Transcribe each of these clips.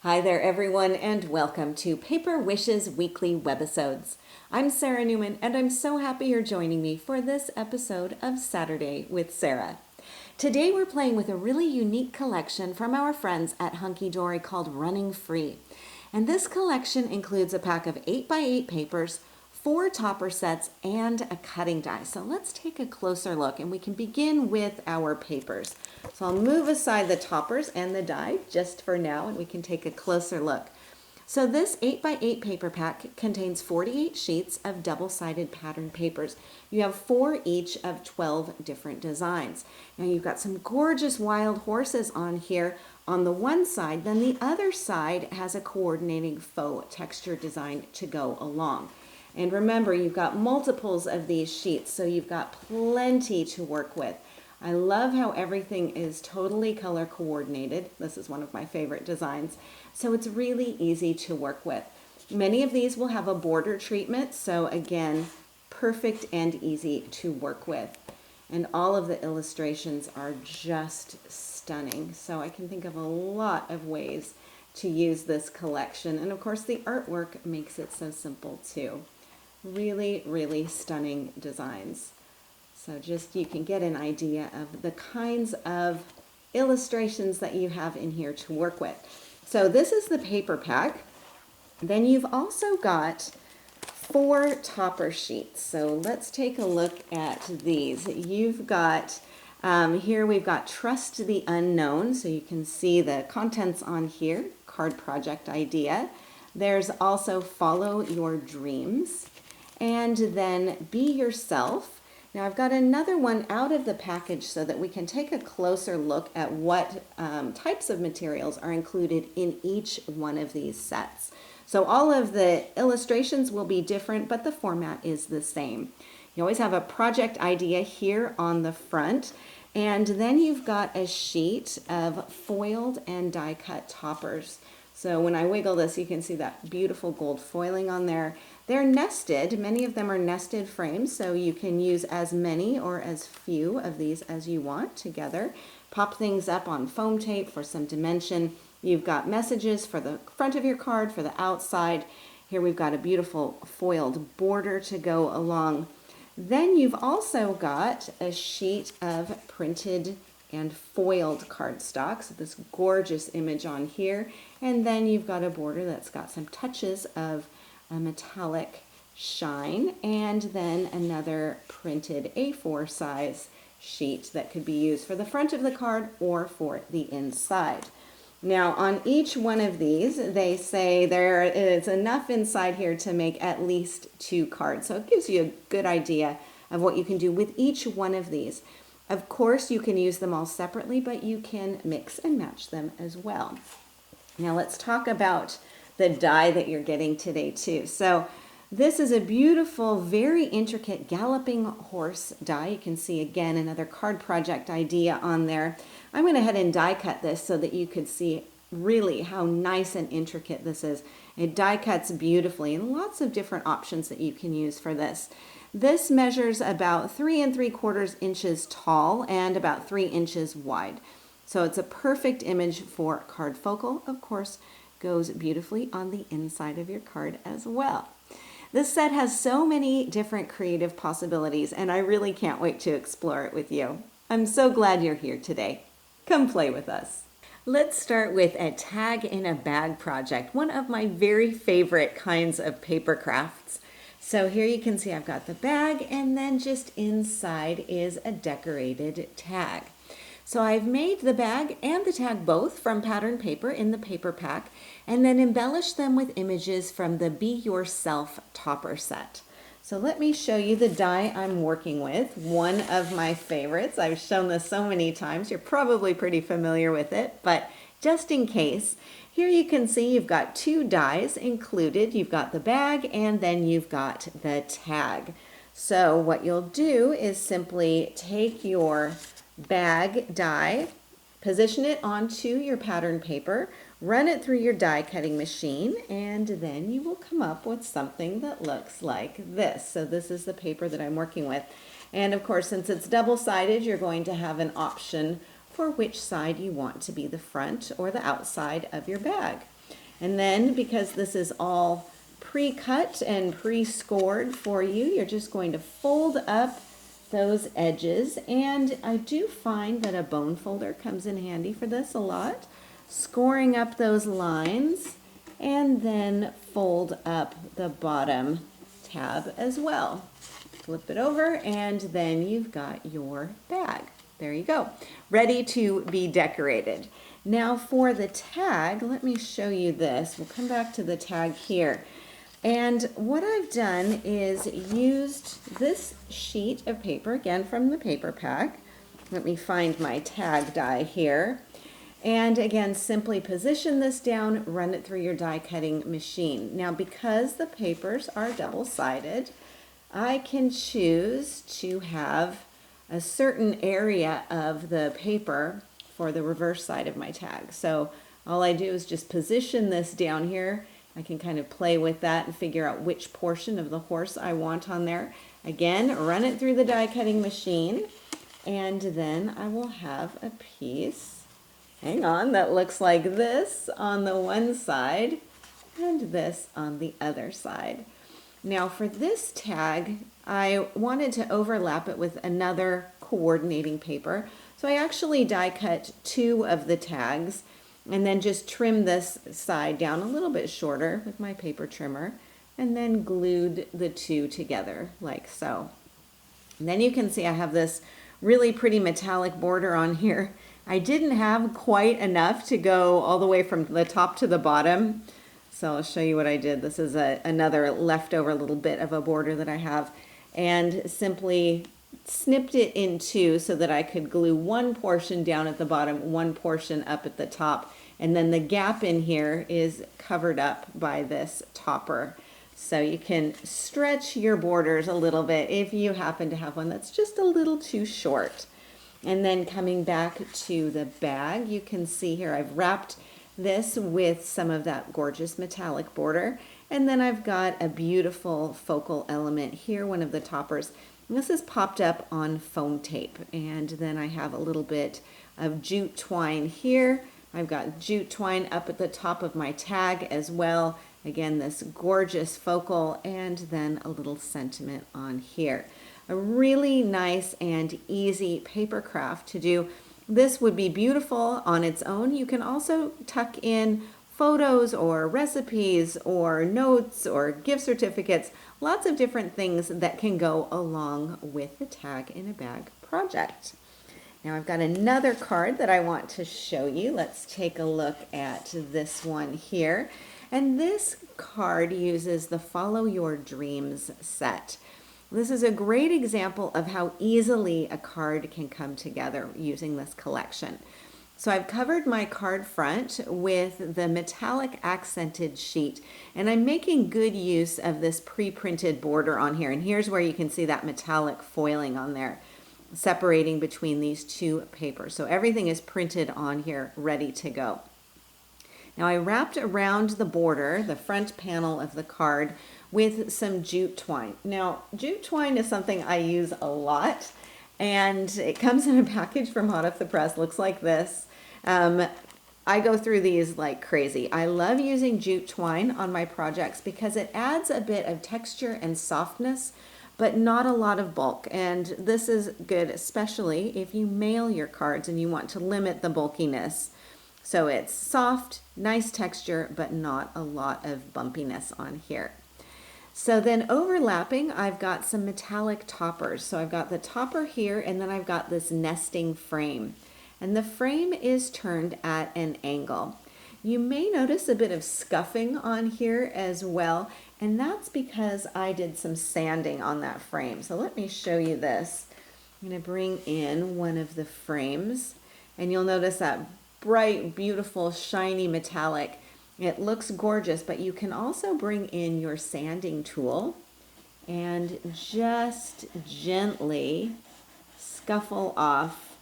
Hi there, everyone, and welcome to Paper Wishes Weekly Webisodes. I'm Sara Newman, and I'm so happy you're joining me for this episode of Saturday with Sara. Today we're playing with a really unique collection from our friends at Hunkydory called Running Free. And this collection includes a pack of 8x8 papers, 4 topper sets, and a cutting die. So let's take a closer look, and we can begin with our papers. So I'll move aside the toppers and the die just for now, and we can take a closer look. So this 8x8 paper pack contains 48 sheets of double-sided pattern papers. You have 4 each of 12 different designs. Now you've got some gorgeous wild horses on here on the one side, then the other side has a coordinating faux texture design to go along. And remember, you've got multiples of these sheets, so you've got plenty to work with. I love how everything is totally color coordinated. This is one of my favorite designs. So it's really easy to work with. Many of these will have a border treatment, so again, perfect and easy to work with. And all of the illustrations are just stunning. So I can think of a lot of ways to use this collection. And of course, the artwork makes it so simple too. Really, really stunning designs. So just you can get an idea of the kinds of illustrations that you have in here to work with. So this is the paper pack. Then you've also got 4 topper sheets. So let's take a look at these. You've got, here we've got Trust the Unknown. So you can see the contents on here, card project idea. There's also Follow Your Dreams. And then Be Yourself. Now I've got another one out of the package so that we can take a closer look at what types of materials are included in each one of these sets. So all of the illustrations will be different, but the format is the same. You always have a project idea here on the front, and then you've got a sheet of foiled and die cut toppers. So when I wiggle this, you can see that beautiful gold foiling on there. They're nested. Many of them are nested frames, so you can use as many or as few of these as you want together. Pop things up on foam tape for some dimension. You've got messages for the front of your card, for the outside. Here we've got a beautiful foiled border to go along. Then you've also got a sheet of printed and foiled cardstock. So this gorgeous image on here. And then you've got a border that's got some touches of a metallic shine, and then another printed A4 size sheet that could be used for the front of the card or for the inside. Now on each one of these, they say there is enough inside here to make at least 2 cards. So it gives you a good idea of what you can do with each one of these. Of course, you can use them all separately, but you can mix and match them as well. Now let's talk about the die that you're getting today too. So this is a beautiful, very intricate galloping horse die. You can see again another card project idea on there. I went ahead and die cut this so that you could see really how nice and intricate this is. It die cuts beautifully, and lots of different options that you can use for this. This measures about 3 3/4 inches tall and about 3 inches wide. So it's a perfect image for card focal. Of course, goes beautifully on the inside of your card as well. This set has so many different creative possibilities, and I really can't wait to explore it with you. I'm so glad you're here today. Come play with us. Let's start with a tag in a bag project, one of my very favorite kinds of paper crafts. So here you can see I've got the bag, and then just inside is a decorated tag. So I've made the bag and the tag both from pattern paper in the paper pack, and then embellished them with images from the Be Yourself topper set. So let me show you the die I'm working with, one of my favorites. I've shown this so many times, you're probably pretty familiar with it, but just in case, here you can see you've got 2 dies included. You've got the bag and then you've got the tag. So what you'll do is simply take your bag die, position it onto your pattern paper, run it through your die cutting machine, and then you will come up with something that looks like this. So this is the paper that I'm working with. And of course, since it's double-sided, you're going to have an option for which side you want to be the front or the outside of your bag. And then because this is all pre-cut and pre-scored for you, you're just going to fold up those edges. And I do find that a bone folder comes in handy for this a lot. Scoring up those lines and then fold up the bottom tab as well. Flip it over and then you've got your bag. There you go, ready to be decorated. Now for the tag, let me show you this. We'll come back to the tag here. And what I've done is used this sheet of paper, again from the paper pack. Let me find my tag die here. And again, simply position this down, run it through your die cutting machine. Now because the papers are double-sided, I can choose to have a certain area of the paper for the reverse side of my tag. So all I do is just position this down here. I can kind of play with that and figure out which portion of the horse I want on there. Again, run it through the die cutting machine, and then I will have a piece, hang on, that looks like this on the one side and this on the other side. Now for this tag, I wanted to overlap it with another coordinating paper. So I actually die cut 2 of the tags and then just trim this side down a little bit shorter with my paper trimmer and then glued the 2 together like so. And then you can see I have this really pretty metallic border on here. I didn't have quite enough to go all the way from the top to the bottom. So I'll show you what I did. This is another leftover little bit of a border that I have, and simply snipped it in 2 so that I could glue one portion down at the bottom, one portion up at the top, and then the gap in here is covered up by this topper. So you can stretch your borders a little bit if you happen to have one that's just a little too short. And then coming back to the bag, you can see here I've wrapped this with some of that gorgeous metallic border, and then I've got a beautiful focal element here, one of the toppers. This is popped up on foam tape, and then I have a little bit of jute twine here. I've got jute twine up at the top of my tag as well. Again, this gorgeous focal, and then a little sentiment on here. A really nice and easy paper craft to do. This would be beautiful on its own. You can also tuck in photos or recipes or notes or gift certificates, lots of different things that can go along with the tag in a bag project. Now I've got another card that I want to show you. Let's take a look at this one here. And this card uses the Follow Your Dreams set. This is a great example of how easily a card can come together using this collection. So I've covered my card front with the metallic accented sheet, and I'm making good use of this pre-printed border on here. And here's where you can see that metallic foiling on there, separating between these 2 papers. So everything is printed on here, ready to go. Now I wrapped around the border, the front panel of the card, with some jute twine. Now, jute twine is something I use a lot, and it comes in a package from Hot Off the Press. Looks like this. I go through these like crazy. I love using jute twine on my projects because it adds a bit of texture and softness, but not a lot of bulk. And this is good, especially if you mail your cards and you want to limit the bulkiness. So it's soft, nice texture, but not a lot of bumpiness on here. So then overlapping, I've got some metallic toppers. So I've got the topper here, and then I've got this nesting frame. And the frame is turned at an angle. You may notice a bit of scuffing on here as well, and that's because I did some sanding on that frame. So let me show you this. I'm going to bring in one of the frames, and you'll notice that bright, beautiful, shiny metallic. It looks gorgeous, but you can also bring in your sanding tool and just gently scuffle off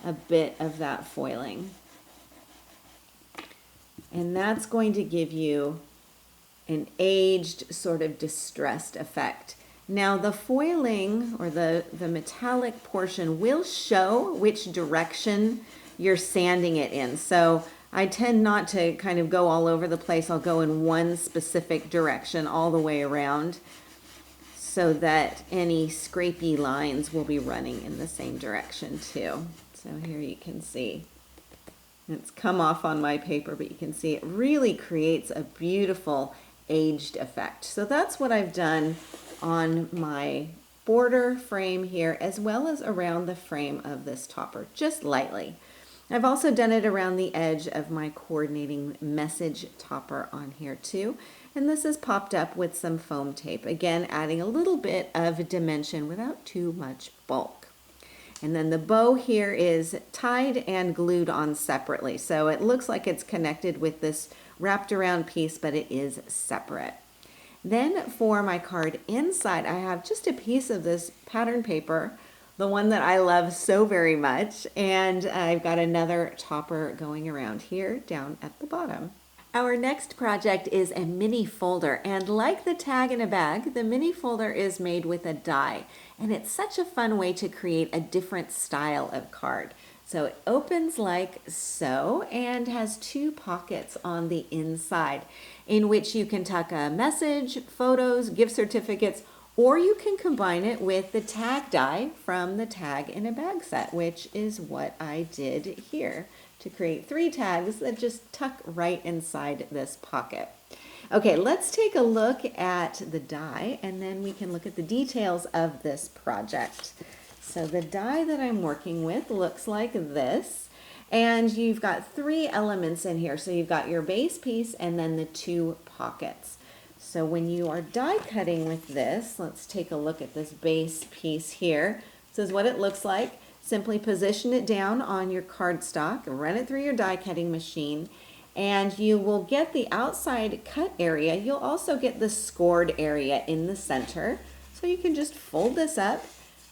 a bit of that foiling. And that's going to give you an aged, sort of distressed effect. Now the foiling, or the metallic portion, will show which direction you're sanding it in. So I tend not to kind of go all over the place. I'll go in one specific direction all the way around so that any scrapey lines will be running in the same direction too. So here you can see it's come off on my paper, but you can see it really creates a beautiful aged effect. So that's what I've done on my border frame here, as well as around the frame of this topper, just lightly. I've also done it around the edge of my coordinating message topper on here too. And this is popped up with some foam tape, again adding a little bit of dimension without too much bulk. And then the bow here is tied and glued on separately. So it looks like it's connected with this wrapped around piece, but it is separate. Then for my card inside, I have just a piece of this pattern paper, the one that I love so very much. And I've got another topper going around here down at the bottom. Our next project is a mini folder, and like the tag in a bag, the mini folder is made with a die, and it's such a fun way to create a different style of card. So it opens like so and has two pockets on the inside in which you can tuck a message, photos, gift certificates, or you can combine it with the tag die from the tag in a bag set, which is what I did here, to create 3 tags that just tuck right inside this pocket. Okay, let's take a look at the die and then we can look at the details of this project. So the die that I'm working with looks like this, and you've got 3 elements in here. So you've got your base piece and then the 2 pockets. So when you are die cutting with this, let's take a look at this base piece here. This is what it looks like. Simply position it down on your cardstock, run it through your die cutting machine, and you will get the outside cut area. You'll also get the scored area in the center. So you can just fold this up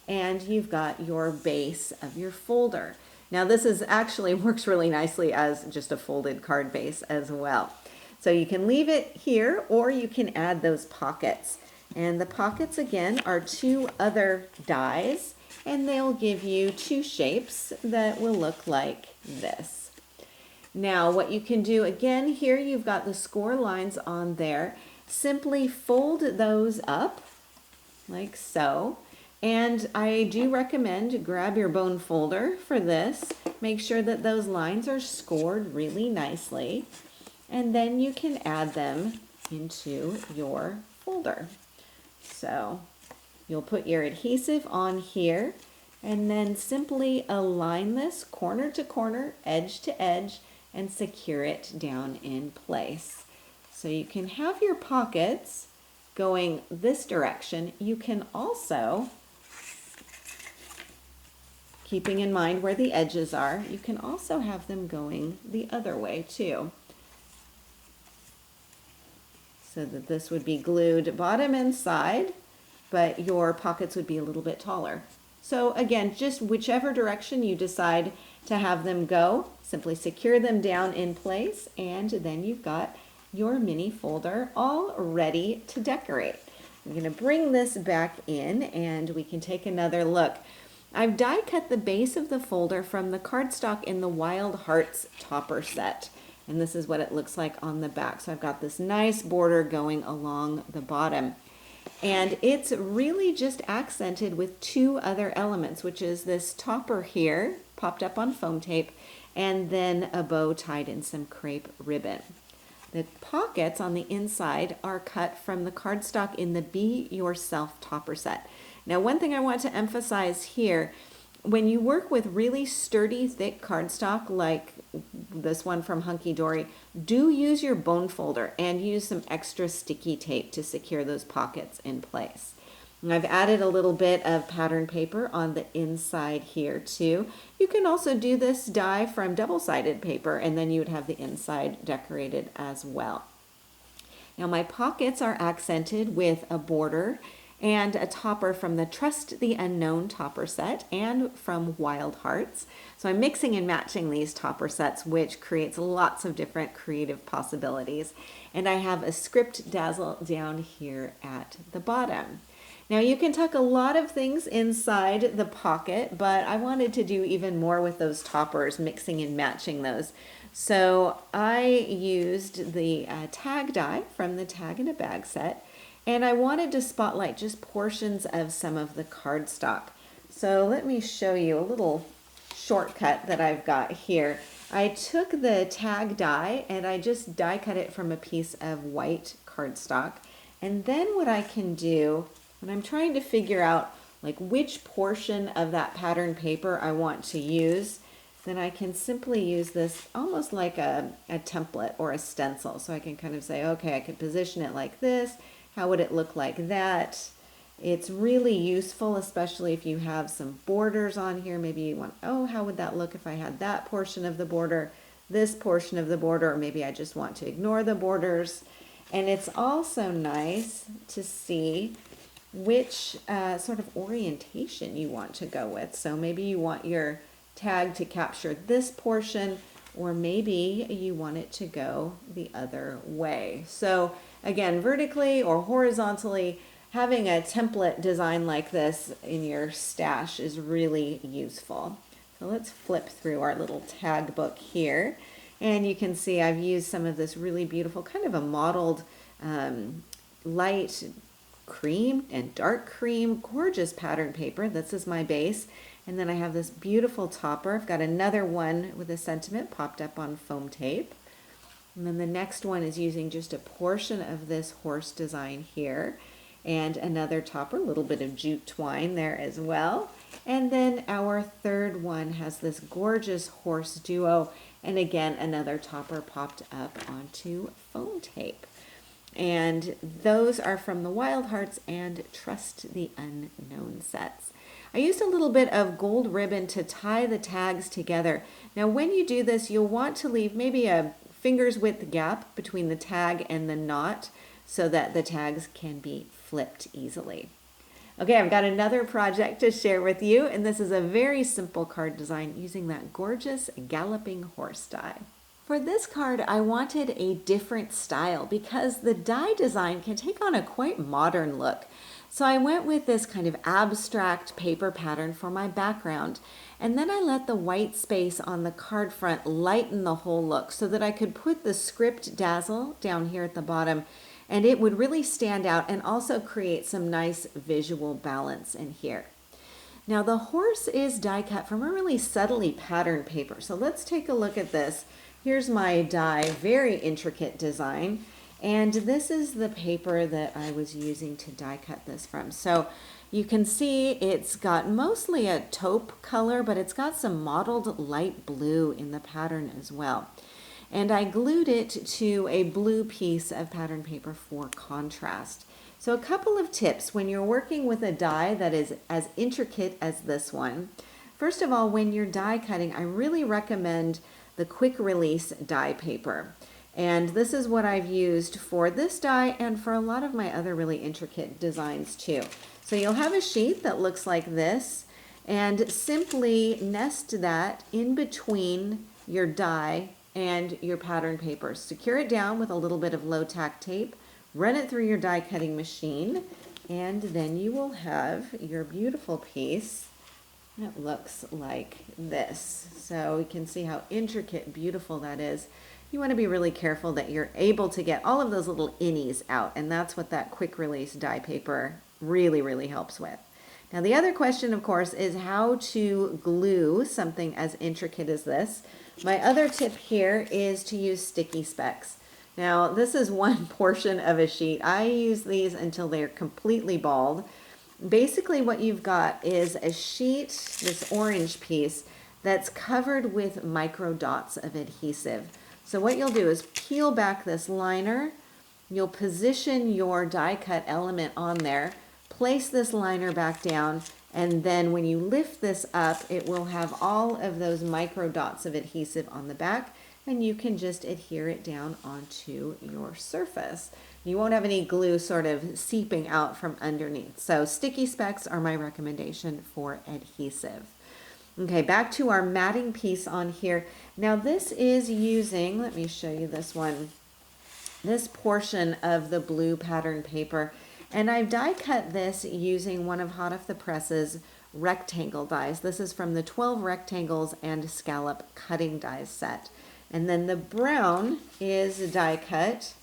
and you've got your base of your folder. Now this is actually works really nicely as just a folded card base as well. So you can leave it here or you can add those pockets. And the pockets again are 2 other dies, and they'll give you 2 shapes that will look like this. Now what you can do, again, here you've got the score lines on there. Simply fold those up like so. And I do recommend grab your bone folder for this. Make sure that those lines are scored really nicely. And then you can add them into your folder. So you'll put your adhesive on here and then simply align this corner to corner, edge to edge, and secure it down in place. So you can have your pockets going this direction. You can also, keeping in mind where the edges are, you can also have them going the other way too. So that this would be glued bottom and side, but your pockets would be a little bit taller. So again, just whichever direction you decide to have them go, simply secure them down in place, and then you've got your mini folder all ready to decorate. I'm going to bring this back in and we can take another look. I've die cut the base of the folder from the cardstock in the Wild Hearts topper set. And this is what it looks like on the back. So I've got this nice border going along the bottom. And it's really just accented with 2 other elements, which is this topper here, popped up on foam tape, and then a bow tied in some crepe ribbon. The pockets on the inside are cut from the cardstock in the Be Yourself topper set. Now, one thing I want to emphasize here, when you work with really sturdy, thick cardstock like this one from Hunkydory, do use your bone folder and use some extra sticky tape to secure those pockets in place. And I've added a little bit of pattern paper on the inside here too. You can also do this die from double-sided paper and then you would have the inside decorated as well. Now my pockets are accented with a border and a topper from the Trust the Unknown topper set and from Wild Hearts. So I'm mixing and matching these topper sets, which creates lots of different creative possibilities. And I have a script dazzle down here at the bottom. Now you can tuck a lot of things inside the pocket, but I wanted to do even more with those toppers, mixing and matching those. So I used the tag die from the Tag in a Bag set, and I wanted to spotlight just portions of some of the cardstock. So let me show you a little shortcut that I've got here. I took the tag die and I just die cut it from a piece of white cardstock. And then what I can do when I'm trying to figure out like which portion of that pattern paper I want to use, then I can simply use this almost like a template or a stencil. So I can kind of say, okay, I could position it like this. How would it look like that? It's really useful, especially if you have some borders on here. Maybe you want, oh, how would that look if I had that portion of the border, this portion of the border, or maybe I just want to ignore the borders. And it's also nice to see which sort of orientation you want to go with. So maybe you want your tag to capture this portion, or maybe you want it to go the other way. So again, vertically or horizontally, having a template design like this in your stash is really useful. So let's flip through our little tag book here. And you can see I've used some of this really beautiful kind of a mottled light cream and dark cream, gorgeous pattern paper. This is my base. And then I have this beautiful topper. I've got another one with a sentiment popped up on foam tape. And then the next one is using just a portion of this horse design here. And another topper, a little bit of jute twine there as well. And then our third one has this gorgeous horse duo. And again, another topper popped up onto foam tape. And those are from the Wild Hearts and Trust the Unknown sets. I used a little bit of gold ribbon to tie the tags together. Now when you do this, you'll want to leave maybe a finger's width gap between the tag and the knot so that the tags can be flipped easily. Okay, I've got another project to share with you, and this is a very simple card design using that gorgeous galloping horse die. For this card, I wanted a different style because the die design can take on a quite modern look. So I went with this kind of abstract paper pattern for my background, and then I let the white space on the card front lighten the whole look so that I could put the script dazzle down here at the bottom, and it would really stand out and also create some nice visual balance in here. Now the horse is die cut from a really subtly patterned paper. So let's take a look at this. Here's my die, very intricate design. And this is the paper that I was using to die cut this from. So you can see it's got mostly a taupe color, but it's got some mottled light blue in the pattern as well. And I glued it to a blue piece of pattern paper for contrast. So a couple of tips when you're working with a die that is as intricate as this one. First of all, when you're die cutting, I really recommend the quick release die paper. And this is what I've used for this die and for a lot of my other really intricate designs too. So you'll have a sheet that looks like this, and simply nest that in between your die and your pattern paper. Secure it down with a little bit of low tack tape, run it through your die cutting machine, and then you will have your beautiful piece. It looks like this. So you can see how intricate, beautiful that is. You want to be really careful that you're able to get all of those little innies out, and that's what that quick release die paper really, really helps with. Now the other question, of course, is how to glue something as intricate as this. My other tip here is to use sticky specs. Now this is one portion of a sheet. I use these until they're completely bald. Basically what you've got is a sheet, this orange piece, that's covered with micro dots of adhesive. So what you'll do is peel back this liner, you'll position your die cut element on there, place this liner back down, and then when you lift this up, it will have all of those micro dots of adhesive on the back, and you can just adhere it down onto your surface. You won't have any glue sort of seeping out from underneath. So sticky specs are my recommendation for adhesive. Okay, back to our matting piece on here. Now this is using, let me show you this one, this portion of the blue pattern paper. And I've die cut this using one of Hot Off the Press's rectangle dies. This is from the 12 rectangles and scallop cutting dies set. And then the brown is die cut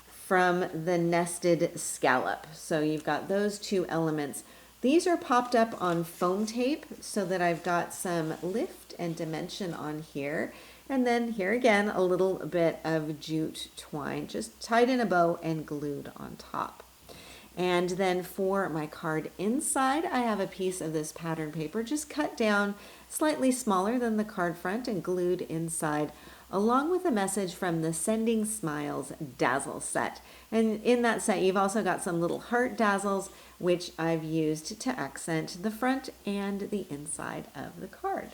from the nested scallop. So you've got those two elements. These are popped up on foam tape so that I've got some lift and dimension on here. And then here again, a little bit of jute twine, just tied in a bow and glued on top. And then for my card inside, I have a piece of this pattern paper just cut down slightly smaller than the card front and glued inside, along with a message from the Sending Smiles Dazzle set. And in that set, you've also got some little heart dazzles, which I've used to accent the front and the inside of the card.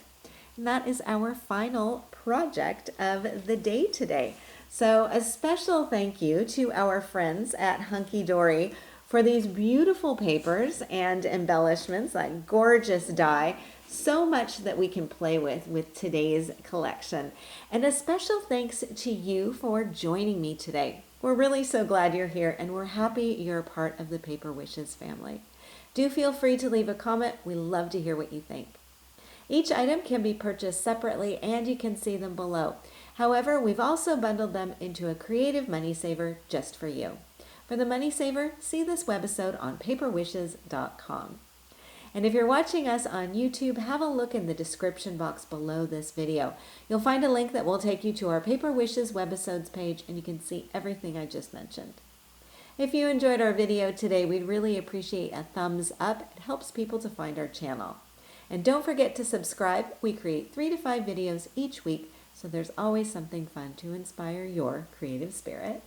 And that is our final project of the day today. So a special thank you to our friends at Hunkydory for these beautiful papers and embellishments, that gorgeous die. So much that we can play with today's collection. And a special thanks to you for joining me today. We're really so glad you're here, and we're happy you're a part of the Paper Wishes family. Do feel free to leave a comment. We love to hear what you think. Each item can be purchased separately, and you can see them below. However, we've also bundled them into a creative money saver just for you. For the money saver, see this webisode on paperwishes.com. And if you're watching us on YouTube, have a look in the description box below this video. You'll find a link that will take you to our Paper Wishes webisodes page, and you can see everything I just mentioned. If you enjoyed our video today, we'd really appreciate a thumbs up. It helps people to find our channel. And don't forget to subscribe. We create 3 to 5 videos each week, so there's always something fun to inspire your creative spirit.